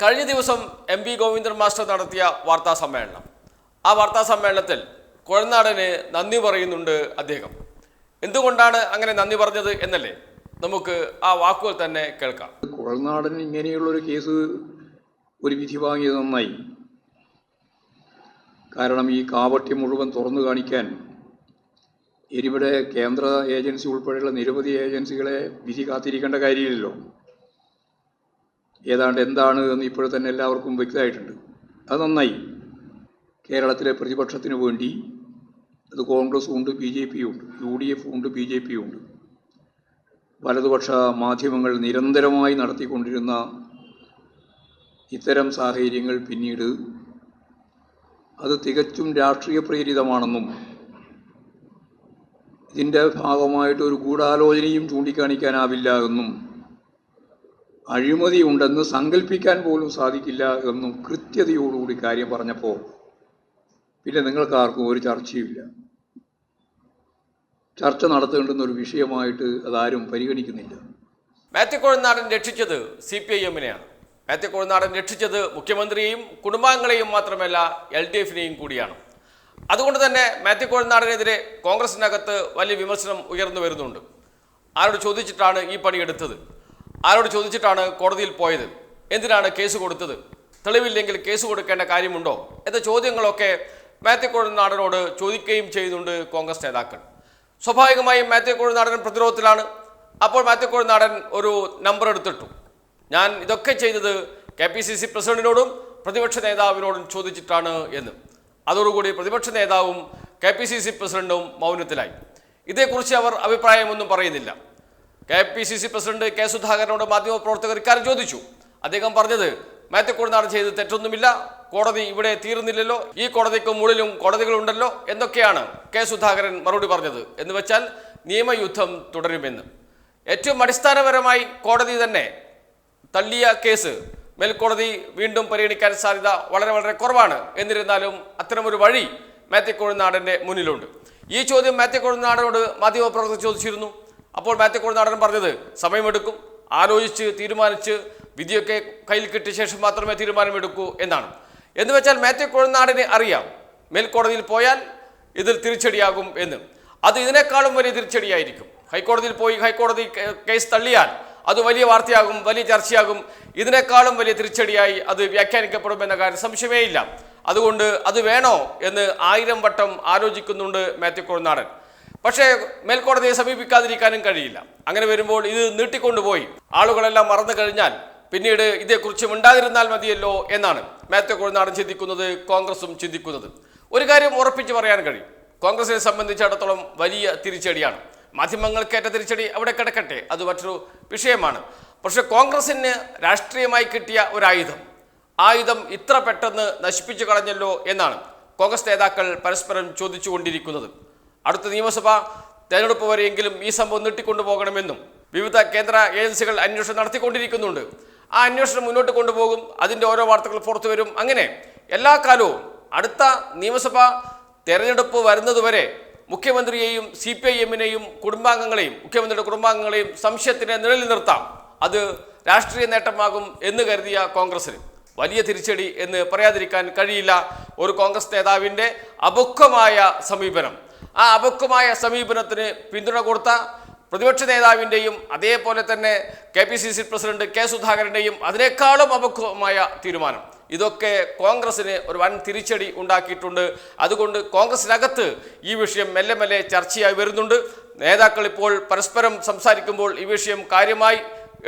കഴിഞ്ഞ ദിവസം MP Govindan master നടത്തിയ വാർത്താ സമ്മേളനം. ആ വാർത്താ സമ്മേളനത്തിൽ കുഴൽനാടന് നന്ദി പറയുന്നുണ്ട് അദ്ദേഹം. എന്തുകൊണ്ടാണ് അങ്ങനെ നന്ദി പറഞ്ഞത് എന്നല്ലേ നമുക്ക് ആ വാക്കുകൾ തന്നെ കേൾക്കാം. കുഴൽനാടൻ ഇങ്ങനെയുള്ളൊരു കേസ് ഒരു വിധി വാങ്ങിയത് നന്നായി. കാരണം ഈ കാപട്യം മുഴുവൻ തുറന്നു കാണിക്കാൻ ഇവിടെ കേന്ദ്ര ഏജൻസി ഉൾപ്പെടെയുള്ള നിരവധി ഏജൻസികളെ വിധി കാത്തിരിക്കേണ്ട കാര്യമില്ലല്ലോ. ഏതാണ്ട് എന്താണ് എന്ന് ഇപ്പോൾ തന്നെ എല്ലാവർക്കും വ്യക്തമായിട്ടുണ്ട്. അത് നന്നായി. കേരളത്തിലെ പ്രതിപക്ഷത്തിന് വേണ്ടി അത് കോൺഗ്രസും ഉണ്ട്, BJP ഉണ്ട്, UDF ഉണ്ട്, BJP ഉണ്ട്. വലതുപക്ഷ മാധ്യമങ്ങൾ നിരന്തരമായി നടത്തിക്കൊണ്ടിരുന്ന ഇത്തരം സാഹചര്യങ്ങൾ പിന്നീട് അത് തികച്ചും രാഷ്ട്രീയ പ്രേരിതമാണെന്നും ഇതിൻ്റെ ഭാഗമായിട്ടൊരു ഗൂഢാലോചനയും ചൂണ്ടിക്കാണിക്കാനാവില്ല എന്നും അഴിമതി ഉണ്ടെന്ന് സങ്കല്പിക്കാൻ പോലും സാധിക്കില്ല എന്നും കൃത്യതയോടുകൂടി കാര്യം പറഞ്ഞപ്പോൾ പിന്നെ നിങ്ങൾക്കാർക്കും ഒരു ചർച്ചയുമില്ല. ചർച്ച നടത്തേണ്ടുന്ന ഒരു വിഷയമായിട്ട് അതാരും പരിഗണിക്കുന്നില്ല. മാത്യു കുഴൽനാടൻ രക്ഷിച്ചത് CPIM-നെയാണ്. മാത്യു കുഴൽനാടൻ രക്ഷിച്ചത് മുഖ്യമന്ത്രിയെയും കുടുംബാംഗങ്ങളെയും മാത്രമല്ല LDF-നെയും കൂടിയാണ്. അതുകൊണ്ട് തന്നെ മാത്യു കുഴൽനാടനെതിരെ കോൺഗ്രസിനകത്ത് വലിയ വിമർശനം ഉയർന്നു വരുന്നുണ്ട്. ആരോട് ചോദിച്ചിട്ടാണ് ഈ പണിയെടുത്തത്? ആരോട് ചോദിച്ചിട്ടാണ് കോടതിയിൽ പോയത്? എന്തിനാണ് കേസ് കൊടുത്തത്? തെളിവില്ലെങ്കിൽ കേസ് കൊടുക്കേണ്ട കാര്യമുണ്ടോ എന്ന ചോദ്യങ്ങളൊക്കെ മാത്യു കുഴൽനാടനോട് ചോദിക്കുകയും ചെയ്യുന്നുണ്ട് കോൺഗ്രസ് നേതാക്കൾ. സ്വാഭാവികമായും മാത്യു കുഴൽനാടൻ പ്രതിരോധത്തിലാണ്. അപ്പോൾ മാത്യു കുഴൽനാടൻ ഒരു നമ്പർ എടുത്തിട്ടു. ഞാൻ ഇതൊക്കെ ചെയ്തത് KPCC പ്രസിഡന്റിനോടും പ്രതിപക്ഷ നേതാവിനോടും ചോദിച്ചിട്ടാണ് എന്ന്. അതോടുകൂടി പ്രതിപക്ഷ നേതാവും KPCC പ്രസിഡന്റും മൗനത്തിലായി. ഇതേക്കുറിച്ച് അവർ അഭിപ്രായമൊന്നും പറയുന്നില്ല. KPCC president K. സുധാകരനോട് മാധ്യമപ്രവർത്തകർ ഇക്കാര്യം ചോദിച്ചു. അദ്ദേഹം പറഞ്ഞത് മാത്യു കുഴൽനാടൻ ചെയ്ത് തെറ്റൊന്നുമില്ല, കോടതി ഇവിടെ തീർന്നില്ലല്ലോ, ഈ കോടതിക്കും മുകളിലും കോടതികളുണ്ടല്ലോ എന്നൊക്കെയാണ് K. സുധാകരൻ മറുപടി പറഞ്ഞത്. എന്ന് വെച്ചാൽ നിയമയുദ്ധം തുടരുമെന്ന്. ഏറ്റവും അടിസ്ഥാനപരമായി കോടതി തന്നെ തള്ളിയ കേസ് മേൽക്കോടതി വീണ്ടും പരിഗണിക്കാൻ സാധ്യത വളരെ വളരെ കുറവാണ്. എന്നിരുന്നാലും അത്തരമൊരു വഴി മാത്യു കുഴൽനാടൻ്റെ മുന്നിലുണ്ട്. ഈ ചോദ്യം മാത്യു കുഴൽനാടനോട് മാധ്യമപ്രവർത്തകർ ചോദിച്ചിരുന്നു. അപ്പോൾ മാത്യു കുഴൽനാടൻ പറഞ്ഞത് സമയമെടുക്കും, ആലോചിച്ച് തീരുമാനിച്ച് വിധിയൊക്കെ കയ്യിൽ കിട്ടിയ ശേഷം മാത്രമേ തീരുമാനമെടുക്കൂ എന്നാണ്. എന്ന് വെച്ചാൽ മാത്യു കുഴൽനാടനെ അറിയാം മേൽക്കോടതിയിൽ പോയാൽ ഇതിൽ തിരിച്ചടിയാകും എന്ന്. അത് ഇതിനേക്കാളും വലിയ തിരിച്ചടിയായിരിക്കും. ഹൈക്കോടതിയിൽ പോയി ഹൈക്കോടതി കേസ് തള്ളിയാൽ അത് വലിയ വാർത്തയാകും, വലിയ ചർച്ചയാകും. ഇതിനേക്കാളും വലിയ തിരിച്ചടിയായി അത് വ്യാഖ്യാനിക്കപ്പെടുമെന്ന കാര്യം സംശയമേ ഇല്ല. അതുകൊണ്ട് അത് വേണോ എന്ന് 1000 വട്ടം ആലോചിക്കുന്നുണ്ട് മാത്യു കുഴൽനാടൻ. പക്ഷേ മേൽക്കോടതിയെ സമീപിക്കാതിരിക്കാനും കഴിയില്ല. അങ്ങനെ വരുമ്പോൾ ഇത് നീട്ടിക്കൊണ്ടുപോയി ആളുകളെല്ലാം മറന്നു കഴിഞ്ഞാൽ പിന്നീട് ഇതേക്കുറിച്ച് മിണ്ടാതിരുന്നാൽ മതിയല്ലോ എന്നാണ് മാത്യു കുഴൽനാടൻ ചിന്തിക്കുന്നത്, കോൺഗ്രസും ചിന്തിക്കുന്നത്. ഒരു കാര്യം ഉറപ്പിച്ച് പറയാൻ കഴിയും, കോൺഗ്രസിനെ സംബന്ധിച്ചിടത്തോളം വലിയ തിരിച്ചടിയാണ്. മാധ്യമങ്ങൾക്കേറ്റ തിരിച്ചടി അവിടെ കിടക്കട്ടെ, അത് മറ്റൊരു വിഷയമാണ്. പക്ഷെ കോൺഗ്രസിന് രാഷ്ട്രീയമായി കിട്ടിയ ഒരു ആയുധം ഇത്ര പെട്ടെന്ന് നശിപ്പിച്ചു കളഞ്ഞല്ലോ എന്നാണ് കോൺഗ്രസ് നേതാക്കൾ പരസ്പരം ചോദിച്ചുകൊണ്ടിരിക്കുന്നത്. അടുത്ത നിയമസഭാ തെരഞ്ഞെടുപ്പ് വരെയെങ്കിലും ഈ സംഭവം നീട്ടിക്കൊണ്ടുപോകണമെന്നും വിവിധ കേന്ദ്ര ഏജൻസികൾ അന്വേഷണം നടത്തിക്കൊണ്ടിരിക്കുന്നുണ്ട്. ആ അന്വേഷണം മുന്നോട്ട് കൊണ്ടുപോകും, അതിൻ്റെ ഓരോ വാർത്തകൾ പുറത്തു വരും. അങ്ങനെ എല്ലാ കാലവും അടുത്ത നിയമസഭാ തെരഞ്ഞെടുപ്പ് വരുന്നതുവരെ മുഖ്യമന്ത്രിയെയും CPIM-നെയും കുടുംബാംഗങ്ങളെയും മുഖ്യമന്ത്രിയുടെ കുടുംബാംഗങ്ങളെയും സംശയത്തിന് നിഴലിൽ നിർത്താം. അത് രാഷ്ട്രീയ നേട്ടമാകും എന്ന് കരുതിയ കോൺഗ്രസിന് വലിയ തിരിച്ചടി എന്ന് പറയാതിരിക്കാൻ കഴിയില്ല. ഒരു കോൺഗ്രസ് നേതാവിൻ്റെ അപക്വമായ സമീപനം, ആ അപക്വമായ സമീപനത്തിന് പിന്തുണ കൊടുത്ത പ്രതിപക്ഷ നേതാവിൻ്റെയും അതേപോലെ തന്നെ KPCC പ്രസിഡന്റ് K. സുധാകരൻ്റെയും അതിനേക്കാളും അപക്വമായ തീരുമാനം, ഇതൊക്കെ കോൺഗ്രസിന് ഒരു വൻ തിരിച്ചടി ഉണ്ടാക്കിയിട്ടുണ്ട്. അതുകൊണ്ട് കോൺഗ്രസിനകത്ത് ഈ വിഷയം മെല്ലെ മെല്ലെ ചർച്ചയായി വരുന്നുണ്ട്. നേതാക്കൾ ഇപ്പോൾ പരസ്പരം സംസാരിക്കുമ്പോൾ ഈ വിഷയം കാര്യമായി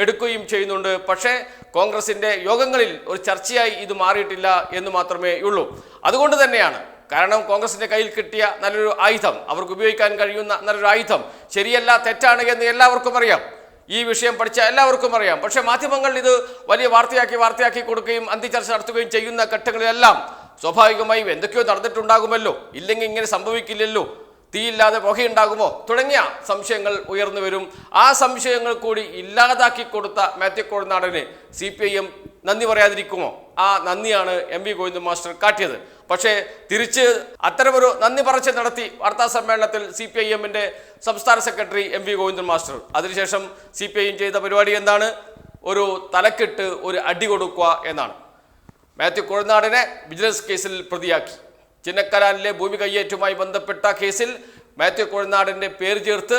എടുക്കുകയും ചെയ്യുന്നുണ്ട്. പക്ഷേ കോൺഗ്രസിൻ്റെ യോഗങ്ങളിൽ ഒരു ചർച്ചയായി ഇത് മാറിയിട്ടില്ല എന്ന് മാത്രമേ ഉള്ളൂ. അതുകൊണ്ട് തന്നെയാണ്, കാരണം കോൺഗ്രസിൻ്റെ കയ്യിൽ കിട്ടിയ നല്ലൊരു ആയുധം, അവർക്ക് ഉപയോഗിക്കാൻ കഴിയുന്ന നല്ലൊരു ആയുധം ശരിയല്ല, തെറ്റാണ് എന്ന് എല്ലാവർക്കും അറിയാം. ഈ വിഷയം പഠിച്ച എല്ലാവർക്കും അറിയാം. പക്ഷേ മാധ്യമങ്ങൾ ഇത് വലിയ വാർത്തയാക്കി കൊടുക്കുകയും അന്തിചർച്ച നടത്തുകയും ചെയ്യുന്ന ഘട്ടങ്ങളിലെല്ലാം സ്വാഭാവികമായും എന്തൊക്കെയോ നടന്നിട്ടുണ്ടാകുമല്ലോ, ഇല്ലെങ്കിൽ ഇങ്ങനെ സംഭവിക്കില്ലല്ലോ, തീയില്ലാതെ പുകയുണ്ടാകുമോ തുടങ്ങിയ സംശയങ്ങൾ ഉയർന്നു വരും. ആ സംശയങ്ങൾ കൂടി ഇല്ലാതാക്കി കൊടുത്ത മാത്യു കുഴൽനാടന് CPIM നന്ദി പറയാതിരിക്കുമോ? ആ നന്ദിയാണ് MP ഗോവിന്ദൻ മാസ്റ്റർ കാട്ടിയത്. പക്ഷേ തിരിച്ച് അത്തരമൊരു നന്ദി പറച്ചിൽ നടത്തി വാർത്താ സമ്മേളനത്തിൽ CPIM-ന്റെ സംസ്ഥാന സെക്രട്ടറി MP ഗോവിന്ദൻ മാസ്റ്റർ. അതിനുശേഷം CPIM ചെയ്ത പരിപാടി എന്താണ്? ഒരു തലക്കെട്ട്, ഒരു അടി കൊടുക്കുക എന്നാണ്. മാത്യു കൊഴുന്നാടനെ വിജിലൻസ് കേസിൽ പ്രതിയാക്കി. ചിന്നക്കനാലിലെ ഭൂമി കയ്യേറ്റവുമായി ബന്ധപ്പെട്ട കേസിൽ മാത്യു കൊഴുന്നാടൻ്റെ പേര് ചേർത്ത്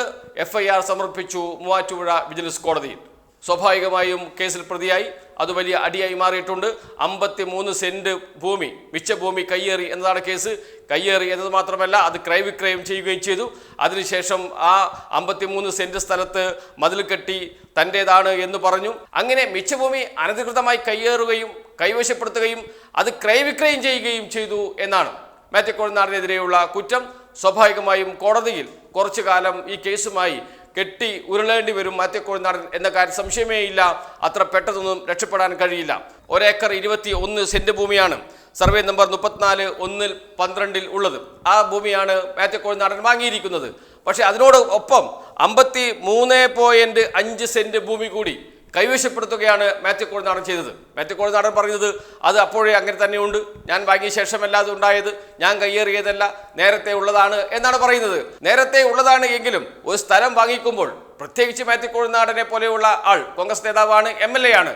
FIR സമർപ്പിച്ചു മൂവാറ്റുപുഴ വിജിലൻസ് കോടതിയിൽ. സ്വാഭാവികമായും കേസിൽ പ്രതിയായി. അത് വലിയ അടിയായി മാറിയിട്ടുണ്ട്. 53 സെന്റ് ഭൂമി, മിച്ച ഭൂമി കയ്യേറി എന്നതാണ് കേസ്. കയ്യേറി എന്നത് മാത്രമല്ല, അത് ക്രയവിക്രയം ചെയ്യുകയും ചെയ്തു. അതിനുശേഷം ആ 53 സെന്റ് സ്ഥലത്ത് മതിൽ കെട്ടി തൻ്റേതാണ് എന്ന് പറഞ്ഞു. അങ്ങനെ മിച്ചഭൂമി അനധികൃതമായി കയ്യേറുകയും കൈവശപ്പെടുത്തുകയും അത് ക്രയവിക്രയം ചെയ്യുകയും ചെയ്തു എന്നാണ് മാത്യു കൊഴുന്നാടനെതിരെയുള്ള കുറ്റം. സ്വാഭാവികമായും കോടതിയിൽ കുറച്ചു കാലം ഈ കേസുമായി കെട്ടി ഉരുളേണ്ടി വരും മാത്യു കൊഴുന്നാടൻ എന്ന കാര്യം സംശയമേ ഇല്ല. അത്ര പെട്ടെന്നൊന്നും രക്ഷപ്പെടാൻ കഴിയില്ല. 1 ഏക്കർ 21 സെന്റ് ഭൂമിയാണ് സർവേ നമ്പർ 34/1-12 ഉള്ളത്. ആ ഭൂമിയാണ് മാത്യു കൊഴുന്നാടൻ വാങ്ങിയിരിക്കുന്നത്. പക്ഷേ അതിനോട് ഒപ്പം 53.5 സെന്റ് ഭൂമി കൂടി കൈവശപ്പെടുത്തുകയാണ് മാത്യു കൊഴുന്നാടൻ ചെയ്തത്. മാത്യു കൊഴുന്നാടൻ പറയുന്നത് അത് അപ്പോഴേ അങ്ങനെ തന്നെയുണ്ട്, ഞാൻ വാങ്ങിയ ശേഷമല്ല അത് ഉണ്ടായത്, ഞാൻ കയ്യേറിയതല്ല, നേരത്തെ ഉള്ളതാണ് എന്നാണ് പറയുന്നത്. നേരത്തെ ഉള്ളതാണ് എങ്കിലും ഒരു സ്ഥലം വാങ്ങിക്കുമ്പോൾ, പ്രത്യേകിച്ച് മാത്യു കൊഴുന്നാടനെ പോലെയുള്ള ആൾ കോൺഗ്രസ് നേതാവാണ്, MLA ആണ്,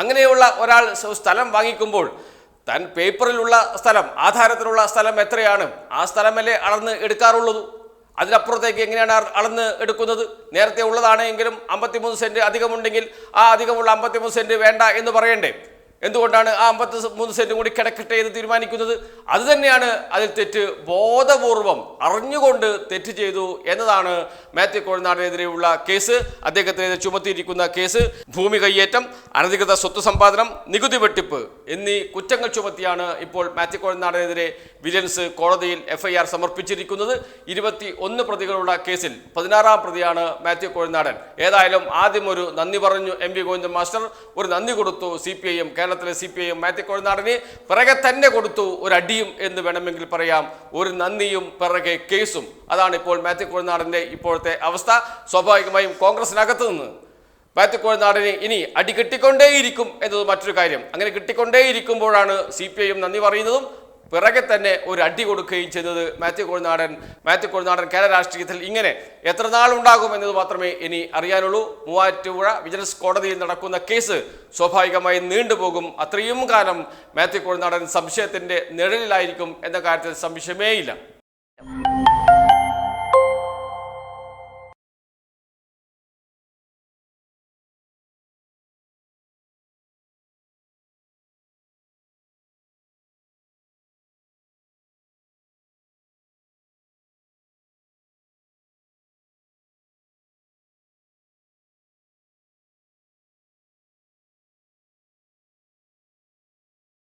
അങ്ങനെയുള്ള ഒരാൾ സ്ഥലം വാങ്ങിക്കുമ്പോൾ താൻ പേപ്പറിലുള്ള സ്ഥലം, ആധാരത്തിലുള്ള സ്ഥലം എത്രയാണ് ആ സ്ഥലമല്ലേ അളന്ന് എടുക്കാറുള്ളത്. അതിനപ്പുറത്തേക്ക് എങ്ങനെയാണ് അളന്ന് എടുക്കുന്നത്? നേരത്തെ ഉള്ളതാണെങ്കിലും 53 സെന്റ് അധികമുണ്ടെങ്കിൽ ആ അധികമുള്ള 53 സെന്റ് വേണ്ട എന്ന് പറയണ്ടേ? എന്തുകൊണ്ടാണ് ആ 53 സെന്റും കൂടി കിടക്കട്ടെ എന്ന് തീരുമാനിക്കുന്നത്? അതുതന്നെയാണ് അതിൽ തെറ്റ്. ബോധപൂർവം അറിഞ്ഞുകൊണ്ട് തെറ്റ് ചെയ്തു എന്നതാണ് മാത്യു കൊഴുന്നാടനെതിരെയുള്ള കേസ്. അദ്ദേഹത്തിനെതിരെ ചുമത്തിയിരിക്കുന്ന കേസ് ഭൂമി കയ്യേറ്റം, അനധികൃത സ്വത്ത് സമ്പാദനം, നികുതി വെട്ടിപ്പ് എന്നീ കുറ്റങ്ങൾ ചുമത്തിയാണ് ഇപ്പോൾ മാത്യു കൊഴുന്നാടനെതിരെ വിജിലൻസ് കോടതിയിൽ FIR സമർപ്പിച്ചിരിക്കുന്നത്. 21 പ്രതികളുള്ള കേസിൽ 16ാം പ്രതിയാണ് മാത്യു കൊഴുന്നാടൻ. ഏതായാലും ആദ്യം ഒരു നന്ദി പറഞ്ഞു MV ഗോവിന്ദൻ മാസ്റ്റർ, ഒരു നന്ദി കൊടുത്തു CPIM, കേരളത്തിലെ CPIM മാത്യു കൊഴുന്നാടന് പിറകെ തന്നെ കൊടുത്തു ഒരു അടിയും എന്ന് വേണമെങ്കിൽ പറയാം. ഒരു നന്ദിയും പിറകെ കേസും. അതാണ് ഇപ്പോൾ മാത്യു കൊഴുന്നാടൻ്റെ ഇപ്പോഴത്തെ അവസ്ഥ. സ്വാഭാവികമായും കോൺഗ്രസിനകത്ത് നിന്ന് മാത്യു കൊഴുന്നാടന് ഇനി അടി കിട്ടിക്കൊണ്ടേയിരിക്കും എന്നത് മറ്റൊരു കാര്യം. അങ്ങനെ കിട്ടിക്കൊണ്ടേയിരിക്കുമ്പോഴാണ് CPIM നന്ദി പറയുന്നതും പിറകെ തന്നെ ഒരു അടി കൊടുക്കുകയും ചെയ്തത് മാത്യു കൊഴുന്നാടൻ കേരള രാഷ്ട്രീയത്തിൽ ഇങ്ങനെ എത്ര നാളുണ്ടാകും എന്നത് മാത്രമേ ഇനി അറിയാനുള്ളൂ. മൂവാറ്റുപുഴ വിജിലൻസ് കോടതിയിൽ നടക്കുന്ന കേസ് സ്വാഭാവികമായി നീണ്ടുപോകും. അത്രയും കാലം മാത്യു കൊഴുന്നാടൻ സംശയത്തിൻ്റെ നിഴലിലായിരിക്കും എന്ന കാര്യത്തിൽ സംശയമേയില്ല.